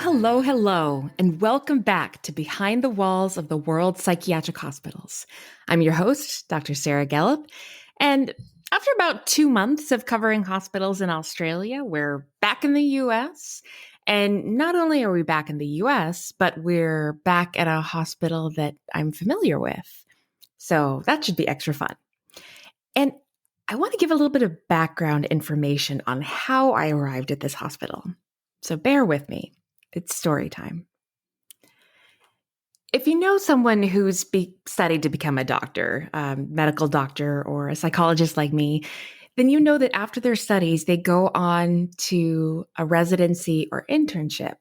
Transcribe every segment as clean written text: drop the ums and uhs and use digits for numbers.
Hello, and welcome back to Behind the Walls of the World's Psychiatric Hospitals. I'm your host, Dr. Sarah Gallup, and after about 2 months of covering hospitals in Australia, we're back in the US. And not only are we back in the US, but we're back at a hospital that I'm familiar with. So that should be extra fun. And I want to give a little bit of background information on how I arrived at this hospital. So bear with me. It's story time. If you know someone who's studied to become a doctor, medical doctor, or a psychologist like me, then you know that after their studies, they go on to a residency or internship.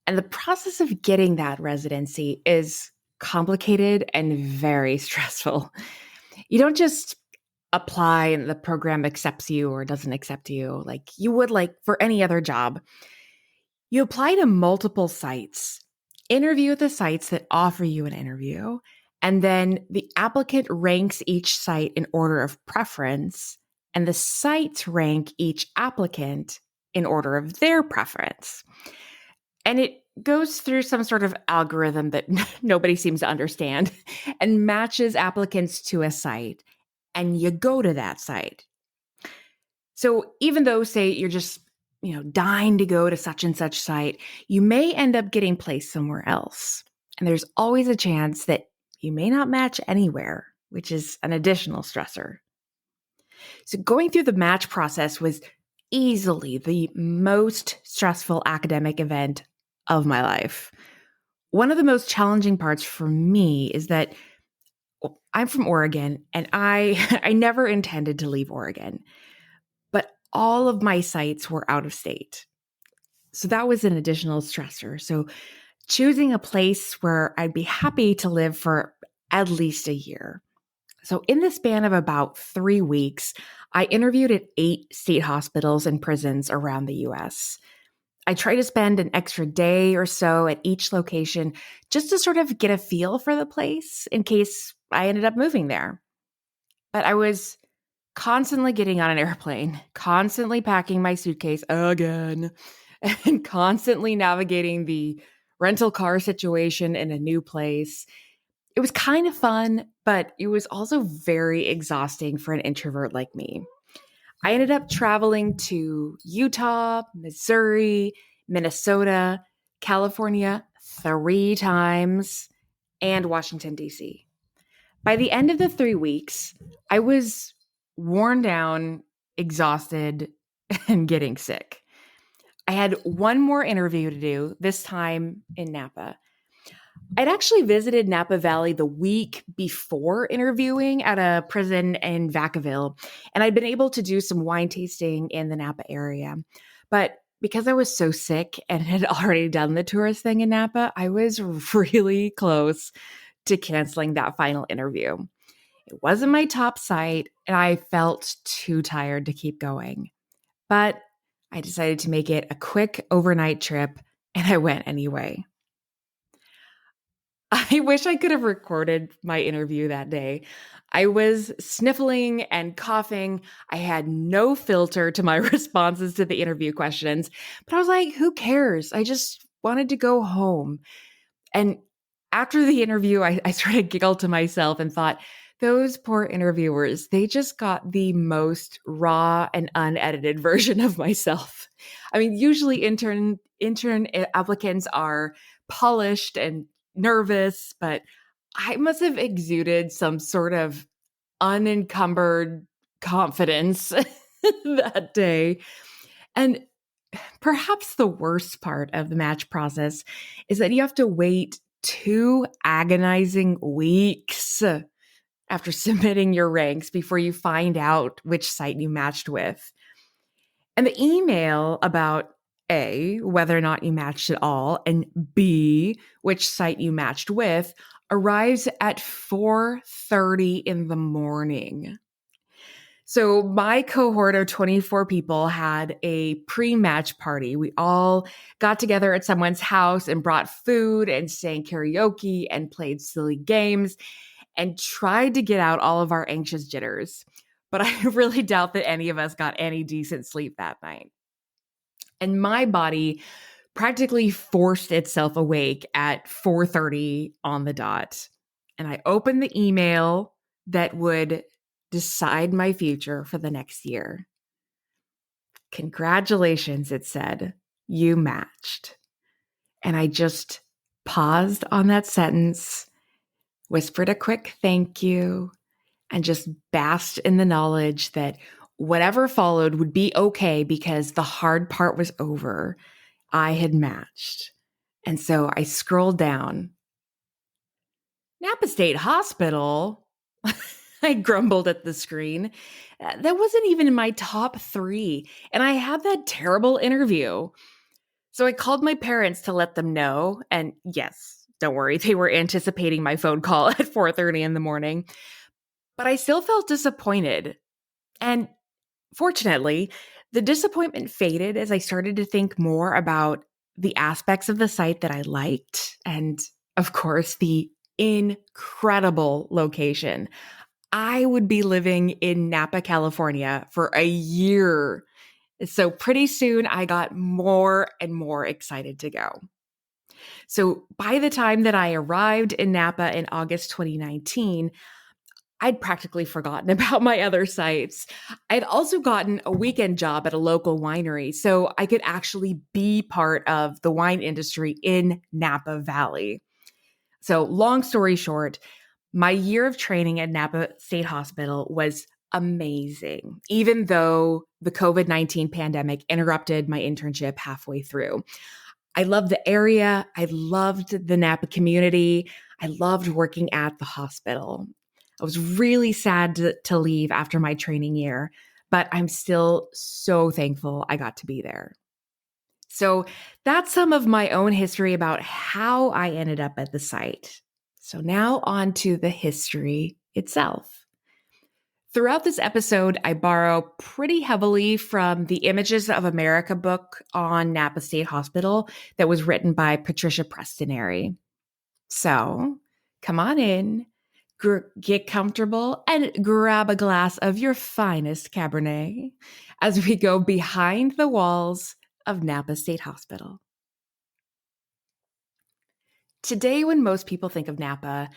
And the process of getting that residency is complicated and very stressful. You don't just apply and the program accepts you or doesn't accept you like you would like for any other job. You apply to multiple sites, interview at the sites that offer you an interview, and then the applicant ranks each site in order of preference, and the sites rank each applicant in order of their preference. And it goes through some sort of algorithm that nobody seems to understand and matches applicants to a site, and you go to that site. So even though, say, you're just dying to go to such and such site, you may end up getting placed somewhere else. And there's always a chance that you may not match anywhere, which is an additional stressor. So going through the match process was easily the most stressful academic event of my life. One of the most challenging parts for me is that I'm from Oregon, and I never intended to leave Oregon. But all of my sites were out of state. So that was an additional stressor. So choosing a place where I'd be happy to live for at least a year. So in the span of about 3 weeks, I interviewed at 8 state hospitals and prisons around the US. I tried to spend an extra day or so at each location just to sort of get a feel for the place in case I ended up moving there. But I was constantly getting on an airplane, constantly packing my suitcase again, and constantly navigating the rental car situation in a new place. It was kind of fun, but it was also very exhausting for an introvert like me. I ended up traveling to Utah, Missouri, Minnesota, California 3 times, and Washington, D.C. By the end of the 3 weeks, I was worn down, exhausted, and getting sick. I had one more interview to do, this time in Napa. I'd actually visited Napa Valley the week before interviewing at a prison in Vacaville, and I'd been able to do some wine tasting in the Napa area. But because I was so sick and had already done the tourist thing in Napa, I was really close to canceling that final interview. It wasn't my top site, and I felt too tired to keep going. But I decided to make it a quick overnight trip, and I went anyway. I wish I could have recorded my interview that day. I was sniffling and coughing. I had no filter to my responses to the interview questions, but I was like, who cares? I just wanted to go home. And after the interview, I sort of giggled to myself and thought, those poor interviewers, they just got the most raw and unedited version of myself. I mean, usually intern applicants are polished and nervous, but I must have exuded some sort of unencumbered confidence that day. And perhaps the worst part of the match process is that you have to wait 2 agonizing weeks after submitting your ranks before you find out which site you matched with. And the email about A, whether or not you matched at all, and B, which site you matched with, arrives at 4:30 in the morning. So my cohort of 24 people had a pre-match party. We all got together at someone's house and brought food and sang karaoke and played silly games and tried to get out all of our anxious jitters. But I really doubt that any of us got any decent sleep that night. And my body practically forced itself awake at 4:30 on the dot. And I opened the email that would decide my future for the next year. Congratulations, it said. You matched. And I just paused on that sentence, whispered a quick thank you, and just basked in the knowledge that whatever followed would be okay because the hard part was over. I had matched. And so I scrolled down. Napa State Hospital? I grumbled at the screen. That wasn't even in my top 3. And I had that terrible interview. So I called my parents to let them know. And yes, don't worry, they were anticipating my phone call at 4:30 in the morning. But I still felt disappointed. And fortunately, the disappointment faded as I started to think more about the aspects of the site that I liked. And of course, the incredible location. I would be living in Napa, California for a year. So pretty soon I got more and more excited to go. So by the time that I arrived in Napa in August 2019, I'd practically forgotten about my other sites. I'd also gotten a weekend job at a local winery, so I could actually be part of the wine industry in Napa Valley. So long story short, my year of training at Napa State Hospital was amazing, even though the COVID-19 pandemic interrupted my internship halfway through. I loved the area. I loved the Napa community. I loved working at the hospital. I was really sad to leave after my training year, but I'm still so thankful I got to be there. So that's some of my own history about how I ended up at the site. So now on to the history itself. Throughout this episode, I borrow pretty heavily from the Images of America book on Napa State Hospital that was written by Patricia Prestinary. So come on in, get comfortable, and grab a glass of your finest Cabernet as we go behind the walls of Napa State Hospital. Today, when most people think of Napa,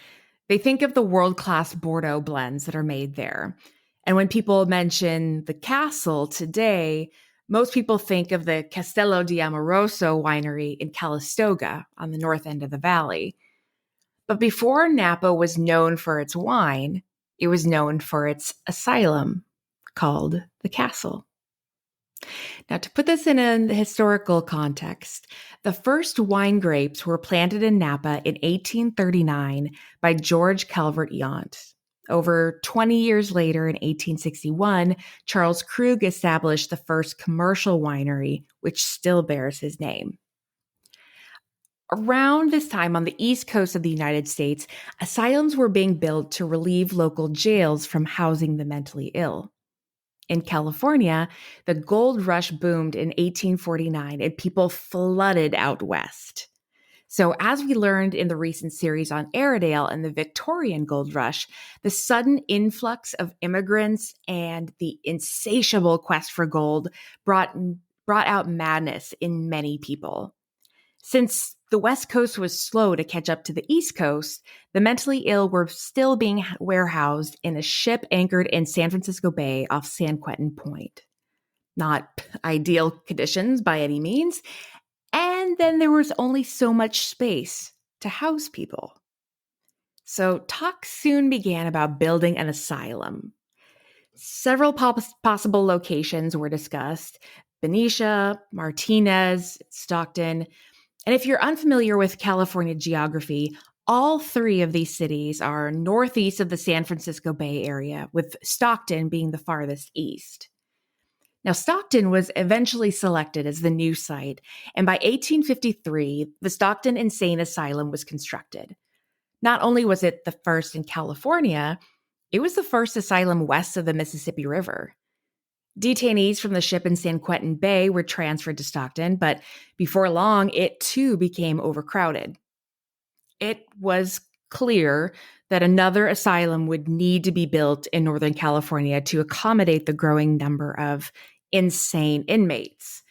they think of the world-class Bordeaux blends that are made there. And when people mention the castle today, most people think of the Castello di Amoroso winery in Calistoga on the north end of the valley. But before Napa was known for its wine, it was known for its asylum called the Castle. Now, to put this in a historical context, the first wine grapes were planted in Napa in 1839 by George Calvert Yount. Over 20 years later, in 1861, Charles Krug established the first commercial winery, which still bears his name. Around this time on the East Coast of the United States, asylums were being built to relieve local jails from housing the mentally ill. In California, the gold rush boomed in 1849 and people flooded out west. So as we learned in the recent series on Airedale and the Victorian gold rush, the sudden influx of immigrants and the insatiable quest for gold brought out madness in many people. Since the West Coast was slow to catch up to the East Coast, the mentally ill were still being warehoused in a ship anchored in San Francisco Bay off San Quentin Point. Not ideal conditions by any means. And then there was only so much space to house people. So talk soon began about building an asylum. Several possible locations were discussed: Benicia, Martinez, Stockton. And if you're unfamiliar with California geography, all 3 of these cities are northeast of the San Francisco Bay Area, with Stockton being the farthest east. Now, Stockton was eventually selected as the new site, and by 1853, the Stockton Insane Asylum was constructed. Not only was it the first in California, it was the first asylum west of the Mississippi River. Detainees from the ship in San Quentin Bay were transferred to Stockton, but before long, it too became overcrowded. It was clear that another asylum would need to be built in Northern California to accommodate the growing number of insane inmates.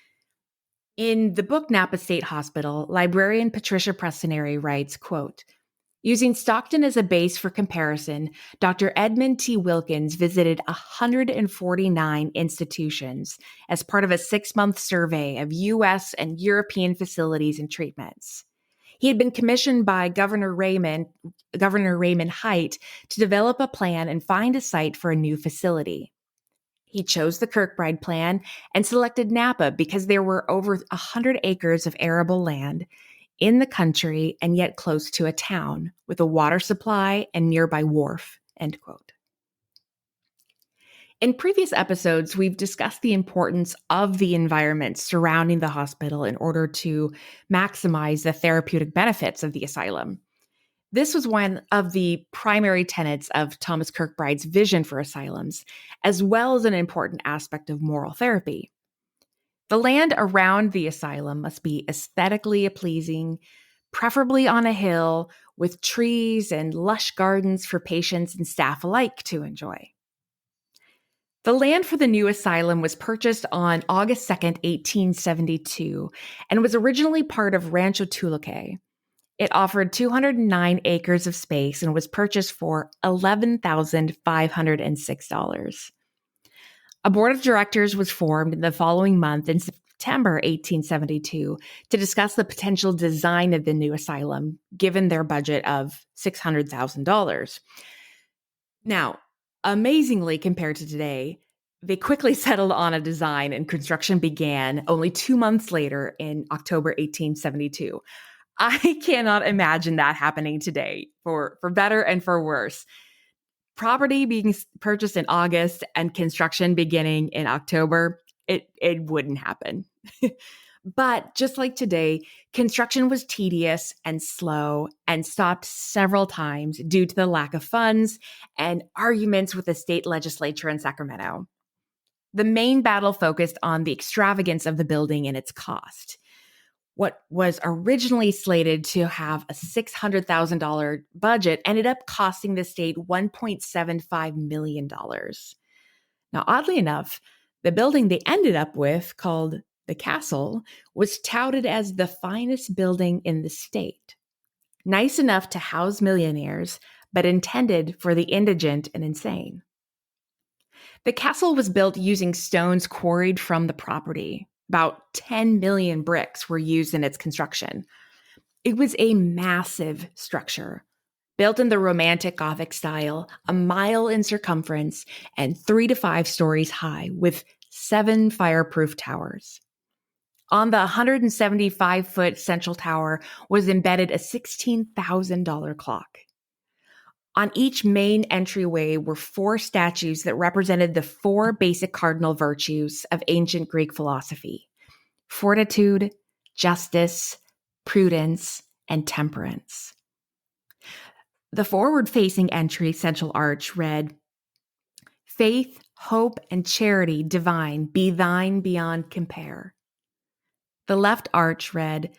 In the book Napa State Hospital, librarian Patricia Prestinary writes, quote, using Stockton as a base for comparison, Dr. Edmund T. Wilkins visited 149 institutions as part of a 6-month survey of U.S. and European facilities and treatments. He had been commissioned by Governor Raymond Height to develop a plan and find a site for a new facility. He chose the Kirkbride plan and selected Napa because there were over 100 acres of arable land in the country and yet close to a town with a water supply and nearby wharf, end quote. In previous episodes, we've discussed the importance of the environment surrounding the hospital in order to maximize the therapeutic benefits of the asylum. This was one of the primary tenets of Thomas Kirkbride's vision for asylums, as well as an important aspect of moral therapy. The land around the asylum must be aesthetically pleasing, preferably on a hill with trees and lush gardens for patients and staff alike to enjoy. The land for the new asylum was purchased on August 2nd, 1872, and was originally part of Rancho Tuluque. It offered 209 acres of space and was purchased for $11,506. A board of directors was formed in the following month in September 1872 to discuss the potential design of the new asylum, given their budget of $600,000. Now, amazingly compared to today, they quickly settled on a design and construction began only 2 months later in October 1872. I cannot imagine that happening today, for better and for worse. Property being purchased in August and construction beginning in October, it wouldn't happen. But just like today, construction was tedious and slow and stopped several times due to the lack of funds and arguments with the state legislature in Sacramento. The main battle focused on the extravagance of the building and its cost. What was originally slated to have a $600,000 budget ended up costing the state $1.75 million. Now, oddly enough, the building they ended up with, called the Castle, was touted as the finest building in the state. Nice enough to house millionaires, but intended for the indigent and insane. The castle was built using stones quarried from the property. About 10 million bricks were used in its construction. It was a massive structure, built in the Romantic Gothic style, a mile in circumference and 3 to 5 stories high, with 7 fireproof towers. On the 175-foot central tower was embedded a $16,000 clock. On each main entryway were 4 statues that represented the 4 basic cardinal virtues of ancient Greek philosophy: fortitude, justice, prudence, and temperance. The forward-facing entry central arch read, "Faith, hope, and charity divine be thine beyond compare." The left arch read,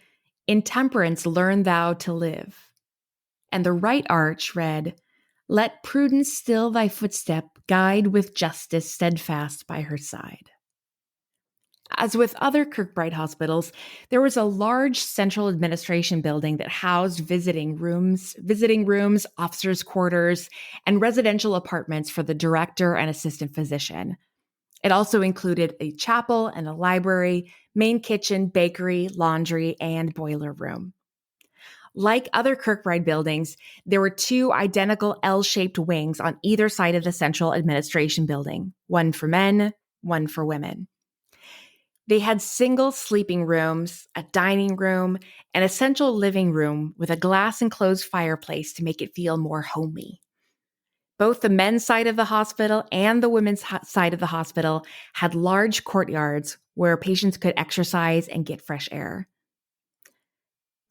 "In temperance learn thou to live." And the right arch read, "Let prudence still thy footstep guide with justice steadfast by her side." As with other Kirkbride hospitals, there was a large central administration building that housed visiting rooms, officers' quarters, and residential apartments for the director and assistant physician. It also included a chapel and a library, main kitchen, bakery, laundry, and boiler room. Like other Kirkbride buildings, there were 2 identical L-shaped wings on either side of the central administration building, one for men, one for women. They had single sleeping rooms, a dining room, and a central living room with a glass-enclosed fireplace to make it feel more homey. Both the men's side of the hospital and the women's side of the hospital had large courtyards where patients could exercise and get fresh air.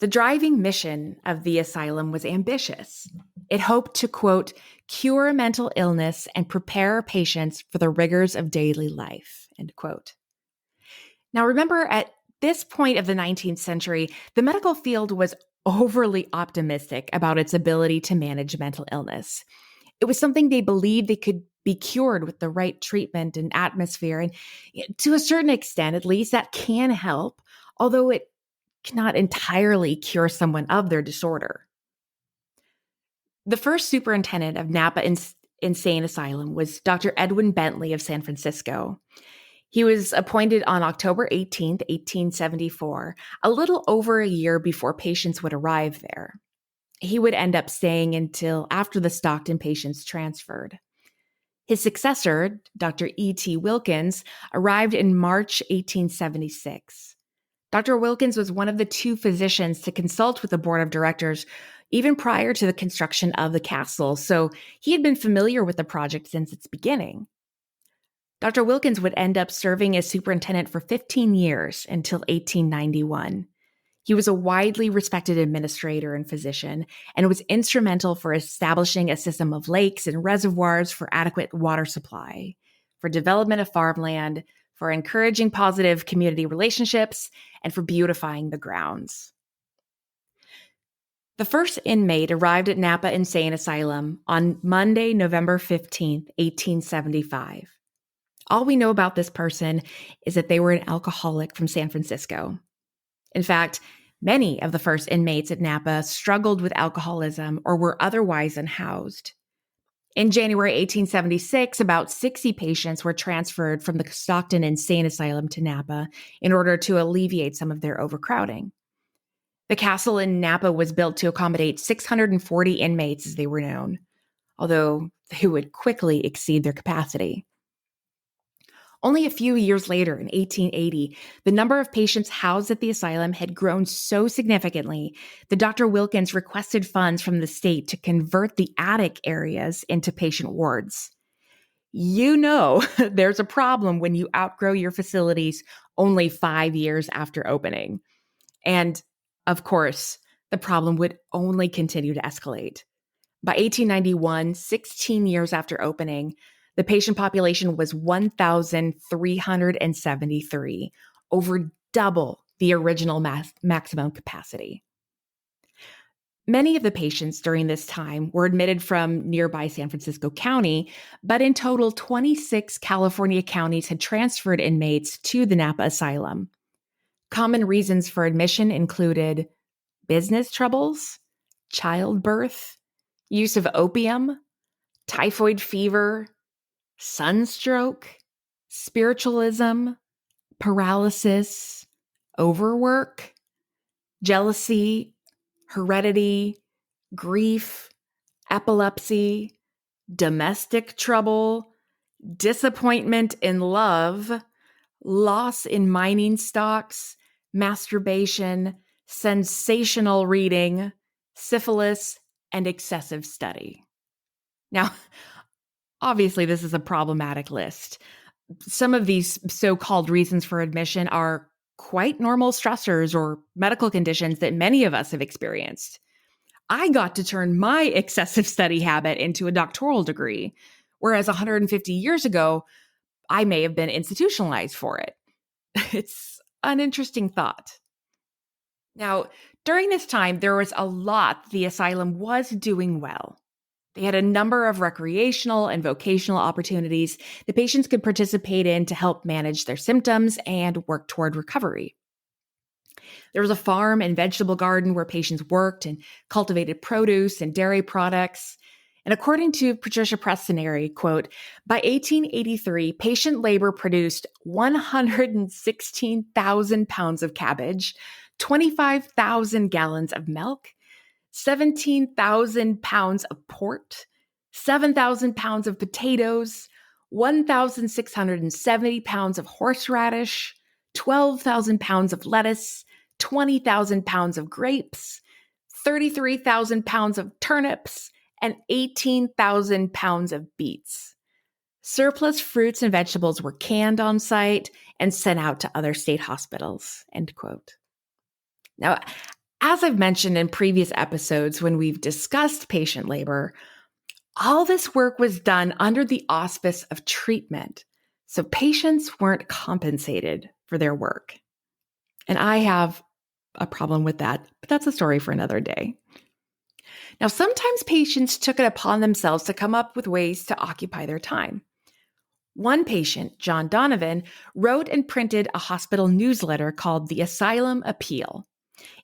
The driving mission of the asylum was ambitious. It hoped to, quote, "cure mental illness and prepare patients for the rigors of daily life," end quote. Now, remember, at this point of the 19th century, the medical field was overly optimistic about its ability to manage mental illness. It was something they believed they could be cured with the right treatment and atmosphere. And to a certain extent, at least, that can help. although it cannot entirely cure someone of their disorder. The first superintendent of Napa Insane Asylum was Dr. Edwin Bentley of San Francisco. He was appointed on October 18th, 1874, a little over a year before patients would arrive there. He would end up staying until after the Stockton patients transferred. His successor, Dr. E.T. Wilkins, arrived in March 1876. Dr. Wilkins was one of the two physicians to consult with the board of directors even prior to the construction of the castle, so he had been familiar with the project since its beginning. Dr. Wilkins would end up serving as superintendent for 15 years until 1891. He was a widely respected administrator and physician, and was instrumental for establishing a system of lakes and reservoirs for adequate water supply, for development of farmland, for encouraging positive community relationships, and for beautifying the grounds. The first inmate arrived at Napa Insane Asylum on Monday, November 15th, 1875. All we know about this person is that they were an alcoholic from San Francisco. In fact, many of the first inmates at Napa struggled with alcoholism or were otherwise unhoused. In January 1876, about 60 patients were transferred from the Stockton Insane Asylum to Napa in order to alleviate some of their overcrowding. The castle in Napa was built to accommodate 640 inmates as they were known, although they would quickly exceed their capacity. Only a few years later, in 1880, the number of patients housed at the asylum had grown so significantly that Dr. Wilkins requested funds from the state to convert the attic areas into patient wards. You know, there's a problem when you outgrow your facilities only 5 years after opening. And, of course, the problem would only continue to escalate. By 1891, 16 years after opening, the patient population was 1,373, over double the original maximum capacity. Many of the patients during this time were admitted from nearby San Francisco County, but in total, 26 California counties had transferred inmates to the Napa Asylum. Common reasons for admission included business troubles, childbirth, use of opium, typhoid fever, sunstroke, spiritualism, paralysis, overwork, jealousy, heredity, grief, epilepsy, domestic trouble, disappointment in love, loss in mining stocks, masturbation, sensational reading, syphilis, and excessive study. Now, obviously, this is a problematic list. Some of these so-called reasons for admission are quite normal stressors or medical conditions that many of us have experienced. I got to turn my excessive study habit into a doctoral degree, whereas 150 years ago, I may have been institutionalized for it. It's an interesting thought. Now, during this time, there was a lot the asylum was doing well. They had a number of recreational and vocational opportunities the patients could participate in to help manage their symptoms and work toward recovery. There was a farm and vegetable garden where patients worked and cultivated produce and dairy products. And according to Patricia Prestinary, quote, by 1883, patient labor produced 116,000 pounds of cabbage, 25,000 gallons of milk, 17,000 pounds of port, 7,000 pounds of potatoes, 1,670 pounds of horseradish, 12,000 pounds of lettuce, 20,000 pounds of grapes, 33,000 pounds of turnips, and 18,000 pounds of beets. Surplus fruits and vegetables were canned on site and sent out to other state hospitals, end quote. Now, as I've mentioned in previous episodes when we've discussed patient labor, all this work was done under the auspice of treatment, so patients weren't compensated for their work. And I have a problem with that, but that's a story for another day. Now, sometimes patients took it upon themselves to come up with ways to occupy their time. One patient, John Donovan, wrote and printed a hospital newsletter called the Asylum Appeal.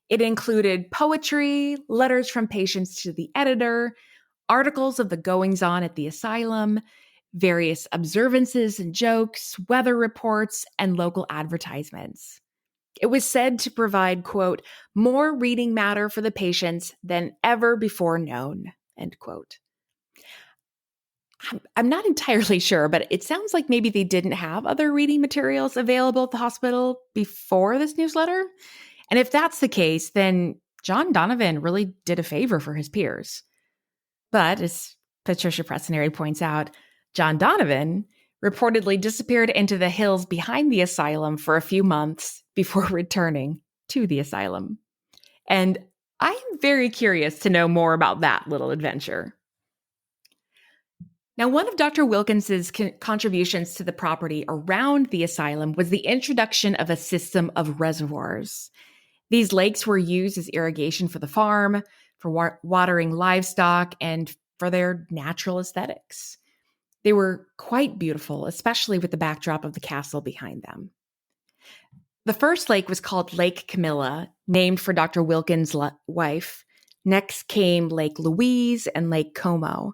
It included poetry, letters from patients to the editor, articles of the goings-on at the asylum, various observances and jokes, weather reports, and local advertisements. It was said to provide, quote, more reading matter for the patients than ever before known, end quote. I'm not entirely sure, but it sounds like maybe they didn't have other reading materials available at the hospital before this newsletter. And if that's the case, then John Donovan really did a favor for his peers. But as Patricia Prestinary points out, John Donovan reportedly disappeared into the hills behind the asylum for a few months before returning to the asylum. And I'm very curious to know more about that little adventure. Now, one of Dr. Wilkins's contributions to the property around the asylum was the introduction of a system of reservoirs. These lakes were used as irrigation for the farm, for watering livestock, and for their natural aesthetics. They were quite beautiful, especially with the backdrop of the castle behind them. The first lake was called Lake Camilla, named for Dr. Wilkins' wife. Next came Lake Louise and Lake Como.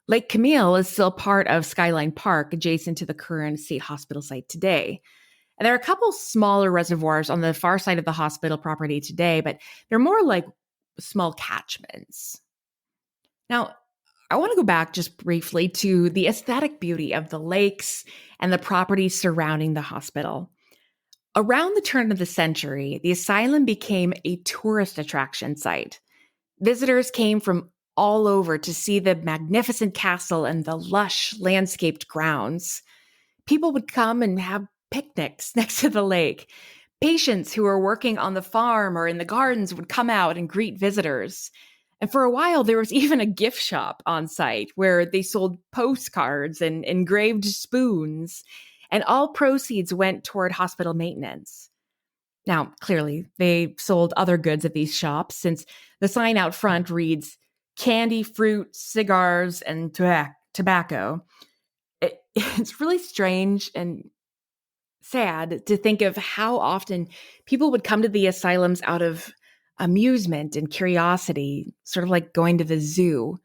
Lake Camille is still part of Skyline Park, adjacent to the current state hospital site today. And there are a couple smaller reservoirs on the far side of the hospital property today, but they're more like small catchments. Now, I want to go back just briefly to the aesthetic beauty of the lakes and the property surrounding the hospital. Around the turn of the century, the asylum became a tourist attraction site. Visitors came from all over to see the magnificent castle and the lush landscaped grounds. People would come and have picnics next to the lake. Patients who were working on the farm or in the gardens would come out and greet visitors. And for a while, there was even a gift shop on site where they sold postcards and engraved spoons, and all proceeds went toward hospital maintenance. Now, clearly, they sold other goods at these shops since the sign out front reads, candy, fruit, cigars, and tobacco. It's really strange and sad to think of how often people would come to the asylums out of amusement and curiosity, sort of like going to the zoo.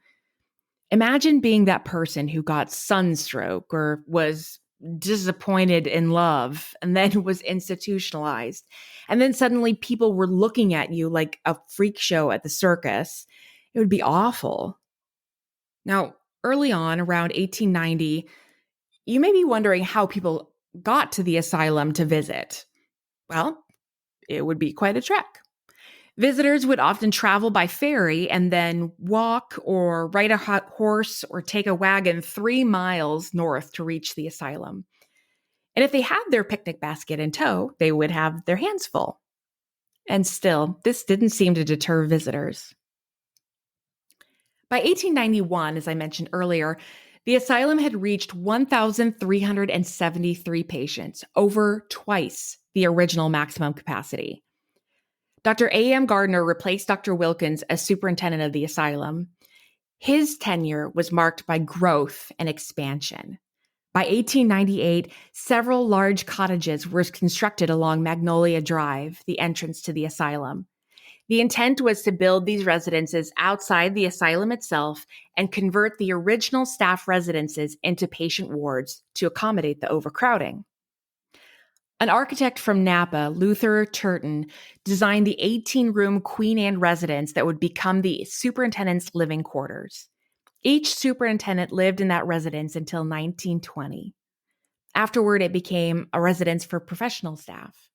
Imagine being that person who got sunstroke or was disappointed in love and then was institutionalized. And then suddenly people were looking at you like a freak show at the circus. It would be awful. Now, early on, around 1890, you may be wondering how people got to the asylum to visit. Well, it would be quite a trek. Visitors would often travel by ferry and then walk or ride a horse or take a wagon 3 miles north to reach the asylum. And if they had their picnic basket in tow, they would have their hands full. And still, this didn't seem to deter visitors. By 1891, as I mentioned earlier, the asylum had reached 1,373 patients, over twice the original maximum capacity. Dr. A.M. Gardner replaced Dr. Wilkins as superintendent of the asylum. His tenure was marked by growth and expansion. By 1898, several large cottages were constructed along Magnolia Drive, the entrance to the asylum. The intent was to build these residences outside the asylum itself and convert the original staff residences into patient wards to accommodate the overcrowding. An architect from Napa, Luther Turton, designed the 18-room Queen Anne residence that would become the superintendent's living quarters. Each superintendent lived in that residence until 1920. Afterward, it became a residence for professional staff.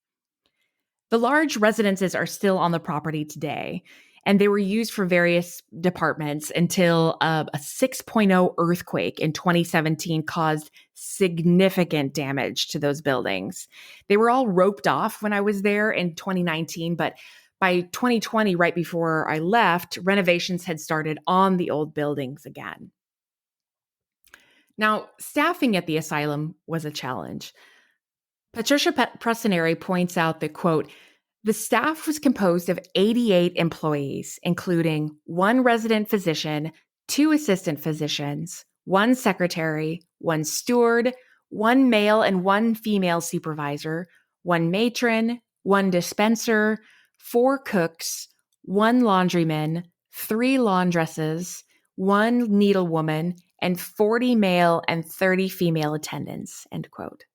The large residences are still on the property today, and they were used for various departments until a 6.0 earthquake in 2017 caused significant damage to those buildings. They were all roped off when I was there in 2019, but by 2020, right before I left, renovations had started on the old buildings again. Now, staffing at the asylum was a challenge. Patricia Prestinary points out that, quote, the staff was composed of 88 employees, including 1 resident physician, 2 assistant physicians, 1 secretary, 1 steward, one male and one female supervisor, one matron, one dispenser, 4 cooks, one laundryman, 3 laundresses, one needlewoman, and 40 male and 30 female attendants, end quote.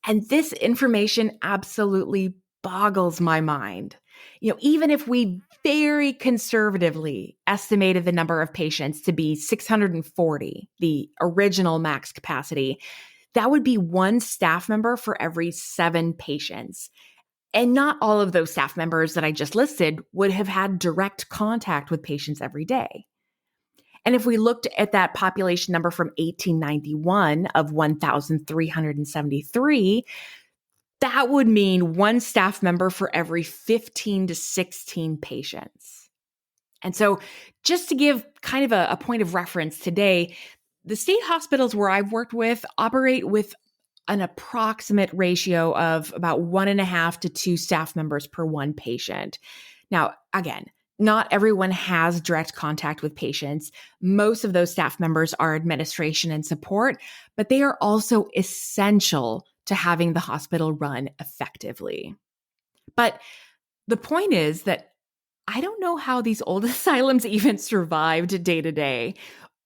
And this information absolutely boggles my mind. Even if we very conservatively estimated the number of patients to be 640, the original max capacity, that would be 1 staff member for every 7 patients. And not all of those staff members that I just listed would have had direct contact with patients every day. And if we looked at that population number from 1891 of 1,373, that would mean 1 staff member for every 15 to 16 patients. And so just to give kind of a point of reference today, the state hospitals where I've worked with operate with an approximate ratio of about 1.5 to 2 staff members per 1 patient. Now, again, not everyone has direct contact with patients. Most of those staff members are administration and support, but they are also essential to having the hospital run effectively. But the point is that I don't know how these old asylums even survived day to day.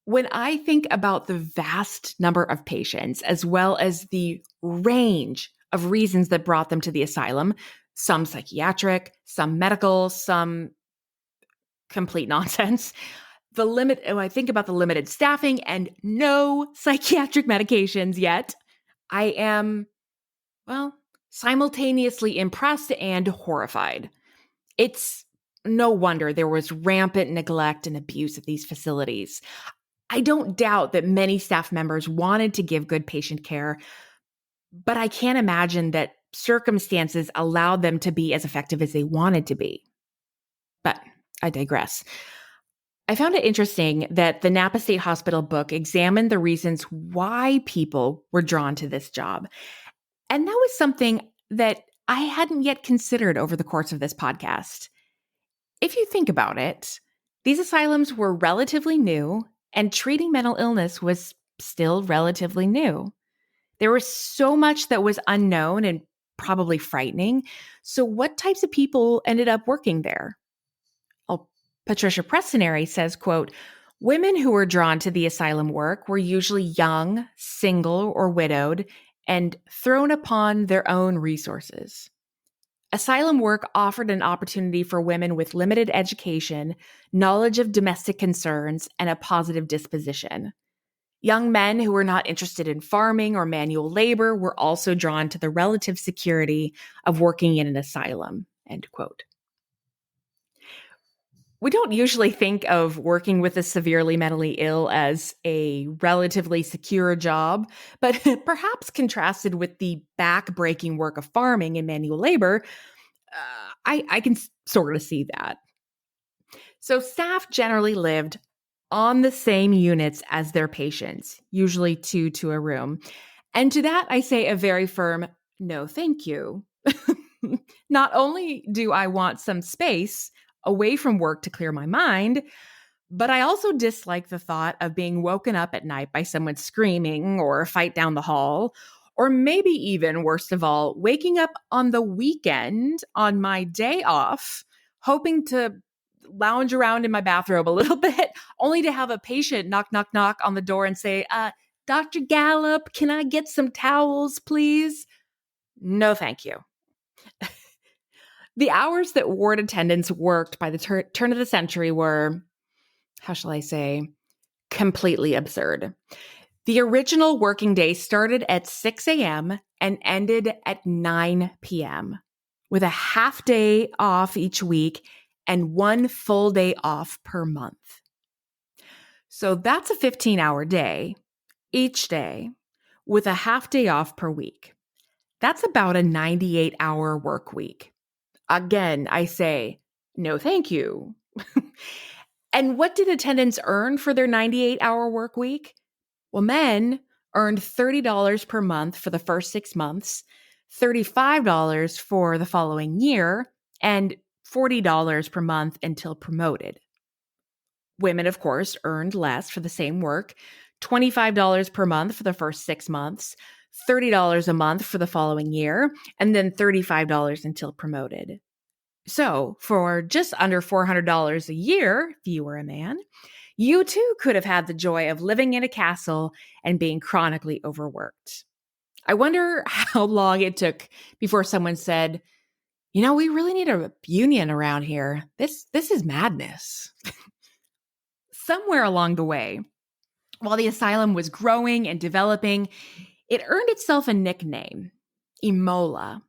When I think about the vast number of patients, as well as the range of reasons that brought them to the asylum, some psychiatric, some medical, some complete nonsense, when I think about the limited staffing and no psychiatric medications yet, I am, simultaneously impressed and horrified. It's no wonder there was rampant neglect and abuse at these facilities. I don't doubt that many staff members wanted to give good patient care, but I can't imagine that circumstances allowed them to be as effective as they wanted to be. But I digress. I found it interesting that the Napa State Hospital book examined the reasons why people were drawn to this job. And that was something that I hadn't yet considered over the course of this podcast. If you think about it, these asylums were relatively new, and treating mental illness was still relatively new. There was so much that was unknown and probably frightening. So what types of people ended up working there? Well, Patricia Prestinary says, quote, women who were drawn to the asylum work were usually young, single, or widowed, and thrown upon their own resources. Asylum work offered an opportunity for women with limited education, knowledge of domestic concerns, and a positive disposition. Young men who were not interested in farming or manual labor were also drawn to the relative security of working in an asylum, end quote. We don't usually think of working with the severely mentally ill as a relatively secure job, but perhaps contrasted with the back-breaking work of farming and manual labor, I can sort of see that. So staff generally lived on the same units as their patients, usually 2 to a room. And to that, I say a very firm no, thank you. Not only do I want some space away from work to clear my mind, but I also dislike the thought of being woken up at night by someone screaming or a fight down the hall, or maybe even, worst of all, waking up on the weekend on my day off, hoping to lounge around in my bathrobe a little bit, only to have a patient knock, knock, knock on the door and say, Dr. Gallup, can I get some towels, please? No, thank you. The hours that ward attendants worked by the turn of the century were, how shall I say, completely absurd. The original working day started at 6 a.m. and ended at 9 p.m., with a half day off each week and 1 full day off per month. So that's a 15-hour day each day with a half day off per week. That's about a 98-hour work week. Again, I say, no, thank you. And what did attendants earn for their 98-hour work week? Well, men earned $30 per month for the first 6 months, $35 for the following year, and $40 per month until promoted. Women, of course, earned less for the same work, $25 per month for the first 6 months, $30 a month for the following year, and then $35 until promoted. So, for just under $400 a year, if you were a man, you too could have had the joy of living in a castle and being chronically overworked. I wonder how long it took before someone said, we really need a union around here. This is madness. Somewhere along the way, while the asylum was growing and developing, it earned itself a nickname, Imola.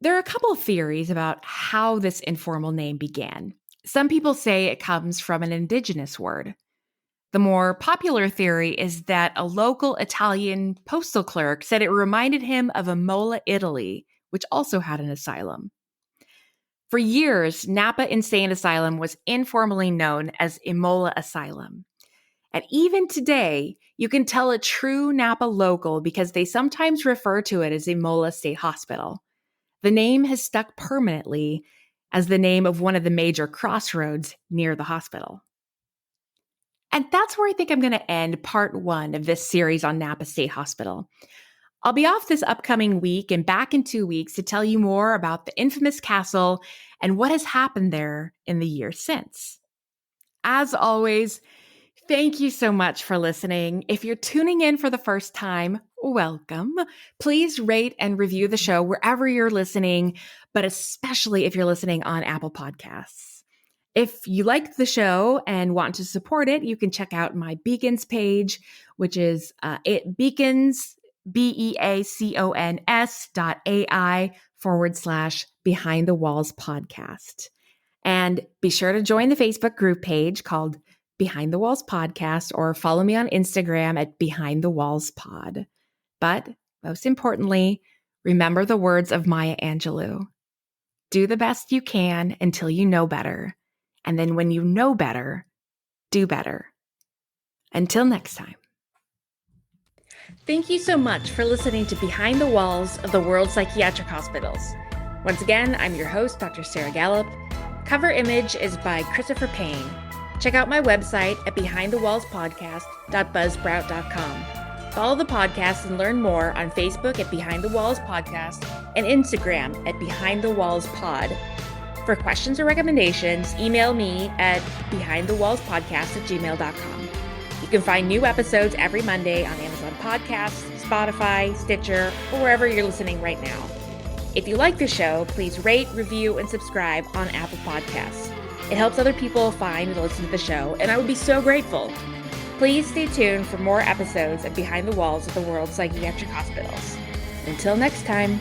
There are a couple of theories about how this informal name began. Some people say it comes from an indigenous word. The more popular theory is that a local Italian postal clerk said it reminded him of Imola, Italy, which also had an asylum. For years, Napa Insane Asylum was informally known as Imola Asylum. And even today, you can tell a true Napa local because they sometimes refer to it as Napa State Hospital. The name has stuck permanently as the name of one of the major crossroads near the hospital. And that's where I think I'm going to end part 1 of this series on Napa State Hospital. I'll be off this upcoming week and back in 2 weeks to tell you more about the infamous castle and what has happened there in the years since. As always, thank you so much for listening. If you're tuning in for the first time, welcome. Please rate and review the show wherever you're listening, but especially if you're listening on Apple Podcasts. If you like the show and want to support it, you can check out my Beacons page, which is Beacons, BEACONS.AI/Behind the Walls podcast. And be sure to join the Facebook group page called Behind the Walls Podcast, or follow me on Instagram at Behind the Walls Pod. But most importantly, remember the words of Maya Angelou. Do the best you can until you know better. And then when you know better, do better. Until next time. Thank you so much for listening to Behind the Walls of the World Psychiatric Hospitals. Once again, I'm your host, Dr. Sarah Gallup. Cover image is by Christopher Payne. Check out my website at behindthewallspodcast.buzzsprout.com. Follow the podcast and learn more on Facebook at Behind the Walls Podcast and Instagram at Behind the Walls Pod. For questions or recommendations, email me at behindthewallspodcast@gmail.com. You can find new episodes every Monday on Amazon Podcasts, Spotify, Stitcher, or wherever you're listening right now. If you like the show, please rate, review, and subscribe on Apple Podcasts. It helps other people find and listen to the show, and I would be so grateful. Please stay tuned for more episodes of Behind the Walls of the World Psychiatric Hospitals. Until next time.